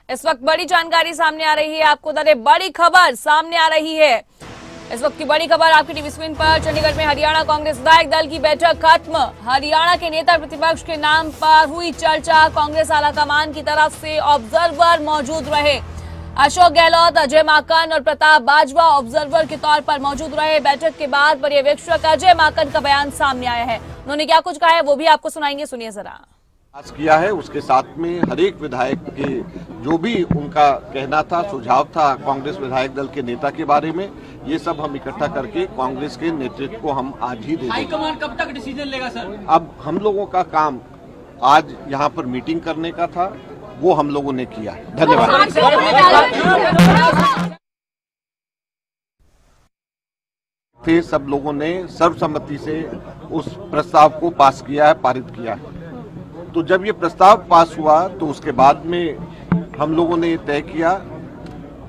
इस वक्त बड़ी जानकारी सामने आ रही है, आपको बता दें बड़ी खबर सामने आ रही है। इस वक्त की बड़ी खबर आपकी टीवी स्क्रीन पर। चंडीगढ़ में हरियाणा कांग्रेस विधायक दल की बैठक खत्म। हरियाणा के नेता प्रतिपक्ष के नाम पर हुई चर्चा। कांग्रेस आलाकमान की तरफ से ऑब्जर्वर मौजूद रहे। अशोक गहलोत, अजय माकन और प्रताप बाजवा ऑब्जर्वर के तौर पर मौजूद रहे। बैठक के बाद पर्यवेक्षक अजय माकन का बयान सामने आया है। उन्होंने क्या कुछ कहा है वो भी आपको सुनाएंगे, सुनिए जरा। पास किया है, उसके साथ में हर एक विधायक के जो भी उनका कहना था, सुझाव था कांग्रेस विधायक दल के नेता के बारे में, ये सब हम इकट्ठा करके कांग्रेस के नेतृत्व को हम आज ही दे देंगे। हाईकमान कब तक डिसीजन लेगा सर? अब हम लोगों का काम आज यहाँ पर मीटिंग करने का था, वो हम लोगों ने किया। धन्यवाद। थे सब लोगों ने सर्वसम्मति से उस प्रस्ताव को पास किया है, पारित किया है। तो जब ये प्रस्ताव पास हुआ तो उसके बाद में हम लोगों ने ये तय किया,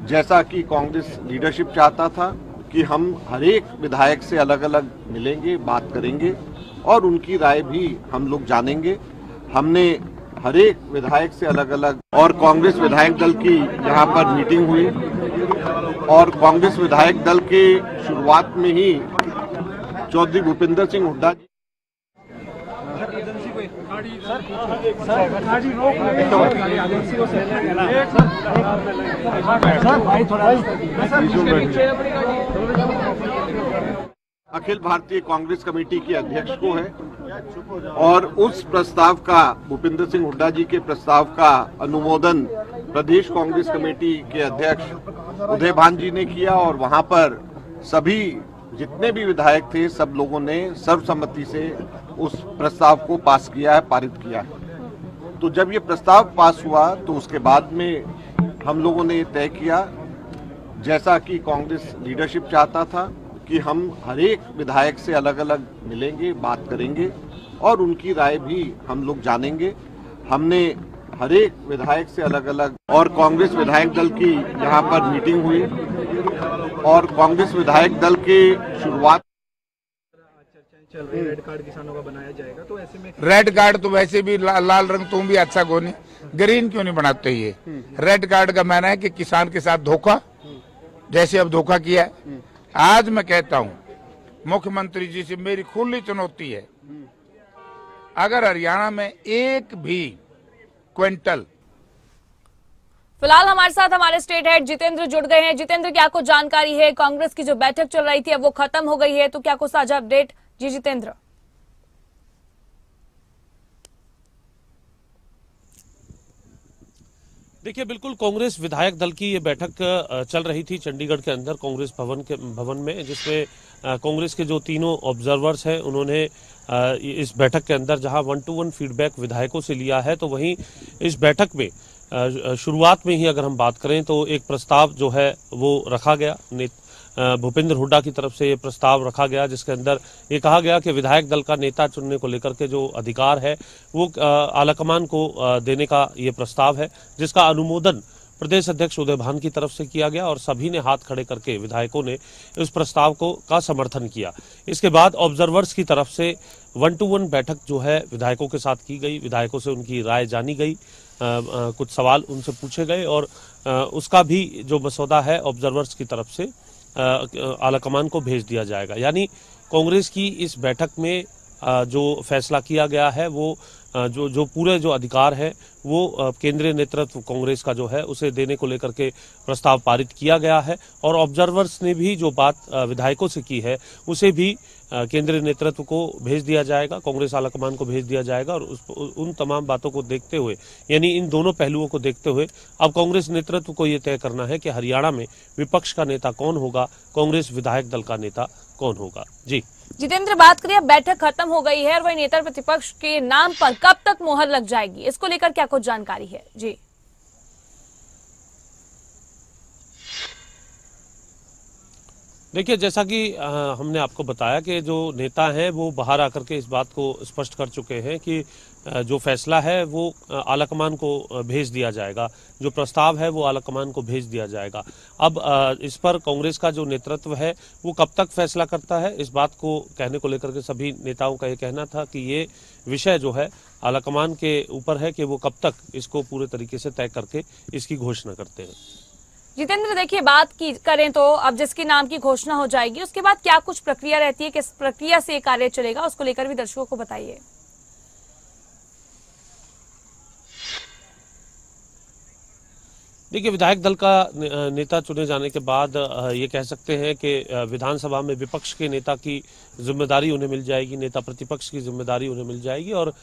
जैसा कि कांग्रेस लीडरशिप चाहता था, कि हम हर एक विधायक से अलग अलग मिलेंगे, बात करेंगे और उनकी राय भी हम लोग जानेंगे। हमने हर एक विधायक से अलग अलग, और कांग्रेस विधायक दल की यहाँ पर मीटिंग हुई और कांग्रेस विधायक दल के शुरुआत में ही चौधरी भूपेंद्र सिंह हुड्डा जी अखिल भारतीय कांग्रेस कमेटी के अध्यक्ष को है, और उस प्रस्ताव का, भूपेंद्र सिंह हुड्डा जी के प्रस्ताव का अनुमोदन प्रदेश कांग्रेस कमेटी के अध्यक्ष उदय भान जी ने किया। और वहां पर सभी जितने भी विधायक थे सब लोगों ने सर्वसम्मति से उस प्रस्ताव को पास किया है, पारित किया है। तो जब ये प्रस्ताव पास हुआ तो उसके बाद में हम लोगों ने ये तय किया, जैसा कि कांग्रेस लीडरशिप चाहता था, कि हम हर एक विधायक से अलग अलग मिलेंगे, बात करेंगे और उनकी राय भी हम लोग जानेंगे। हमने हर एक विधायक से अलग अलग, और कांग्रेस विधायक दल की यहाँ पर मीटिंग हुई और कांग्रेस विधायक दल के शुरुआत चल रही रेड कार्ड किसानों का बनाया जाएगा, तो ऐसे में रेड कार्ड तो वैसे भी लाल रंग तुम भी अच्छा कोनी, ग्रीन क्यों नहीं बनाते? ये रेड कार्ड का माना है कि किसान के साथ धोखा, जैसे अब धोखा किया है। आज मैं कहता हूं मुख्यमंत्री जी से मेरी खुली चुनौती है, अगर हरियाणा में एक भी क्विंटल। फिलहाल हमारे साथ हमारे स्टेट हेड जितेंद्र जुड़ गए हैं। जितेंद्र, क्या कुछ जानकारी है? कांग्रेस की जो बैठक चल रही थी अब वो खत्म हो गई है, तो क्या कुछ ताजा अपडेट? जी जितेंद्र। देखिए, बिल्कुल कांग्रेस विधायक दल की ये बैठक चल रही थी चंडीगढ़ के अंदर कांग्रेस भवन में, जिसमें कांग्रेस के जो तीनों ऑब्जर्वर्स हैं उन्होंने इस बैठक के अंदर जहां 1-to-1 फीडबैक विधायकों से लिया है, तो वहीं इस बैठक में शुरुआत में ही अगर हम बात करें तो एक प्रस्ताव जो है वो रखा गया। भूपेंद्र हुड्डा की तरफ से ये प्रस्ताव रखा गया, जिसके अंदर ये कहा गया कि विधायक दल का नेता चुनने को लेकर के जो अधिकार है वो आलाकमान को देने का ये प्रस्ताव है, जिसका अनुमोदन प्रदेश अध्यक्ष उदय भान की तरफ से किया गया और सभी ने हाथ खड़े करके विधायकों ने इस प्रस्ताव का समर्थन किया। इसके बाद ऑब्जर्वर्स की तरफ से 1-to-1 बैठक जो है विधायकों के साथ की गई, विधायकों से उनकी राय जानी गई, कुछ सवाल उनसे पूछे गए और उसका भी जो मसौदा है ऑब्जर्वर्स की तरफ से आलाकमान को भेज दिया जाएगा। यानी कांग्रेस की इस बैठक में जो फैसला किया गया है वो जो पूरे जो अधिकार है वो केंद्रीय नेतृत्व कांग्रेस का जो है उसे देने को लेकर के प्रस्ताव पारित किया गया है और ऑब्जर्वर्स ने भी जो बात विधायकों से की है उसे भी केंद्रीय नेतृत्व को भेज दिया जाएगा, कांग्रेस आलाकमान को भेज दिया जाएगा। और उन तमाम बातों को देखते हुए, यानी इन दोनों पहलुओं को देखते हुए अब कांग्रेस नेतृत्व को ये तय करना है कि हरियाणा में विपक्ष का नेता कौन होगा, कांग्रेस विधायक दल का नेता कौन होगा। जी जितेंद्र, बात करिए, बैठक खत्म हो गई है और वही नेता प्रतिपक्ष के नाम पर कब तक मोहर लग जाएगी, इसको लेकर क्या कुछ जानकारी है? जी देखिए, जैसा कि हमने आपको बताया कि जो नेता हैं वो बाहर आकर के इस बात को स्पष्ट कर चुके हैं कि जो फैसला है वो आलाकमान को भेज दिया जाएगा, जो प्रस्ताव है वो आलाकमान को भेज दिया जाएगा। अब इस पर कांग्रेस का जो नेतृत्व है वो कब तक फैसला करता है, इस बात को कहने को लेकर के सभी नेताओं का ये कहना था कि ये विषय जो है आलाकमान के ऊपर है कि वो कब तक इसको पूरे तरीके से तय करके इसकी घोषणा करते हैं। जितेंद्र, देखिए बात की करें तो अब जिसके नाम की घोषणा हो जाएगी उसके बाद क्या कुछ प्रक्रिया रहती है, किस प्रक्रिया से ये कार्य चलेगा, उसको लेकर भी दर्शकों को बताइए। देखिए, विधायक दल का नेता चुने जाने के बाद ये कह सकते हैं कि विधानसभा में विपक्ष के नेता की जिम्मेदारी उन्हें मिल जाएगी, नेता प्रतिपक्ष की जिम्मेदारी उन्हें मिल जाएगी और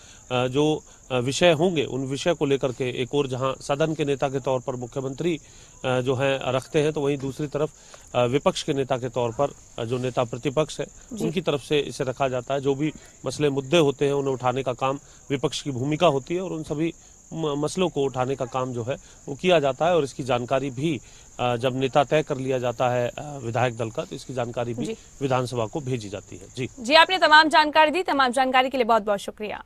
जो विषय होंगे उन विषय को लेकर के एक और जहां सदन के नेता के तौर पर मुख्यमंत्री जो हैं रखते हैं, तो वहीं दूसरी तरफ विपक्ष के नेता के तौर पर जो नेता प्रतिपक्ष है उनकी तरफ से इसे रखा जाता है। जो भी मसले मुद्दे होते हैं उन्हें उठाने का काम विपक्ष की भूमिका होती है और उन सभी मसलों को उठाने का काम जो है वो किया जाता है और इसकी जानकारी भी जब नेता तय कर लिया जाता है विधायक दल का, तो इसकी जानकारी भी विधानसभा को भेजी जाती है। जी, आपने तमाम जानकारी दी, तमाम जानकारी के लिए बहुत बहुत शुक्रिया।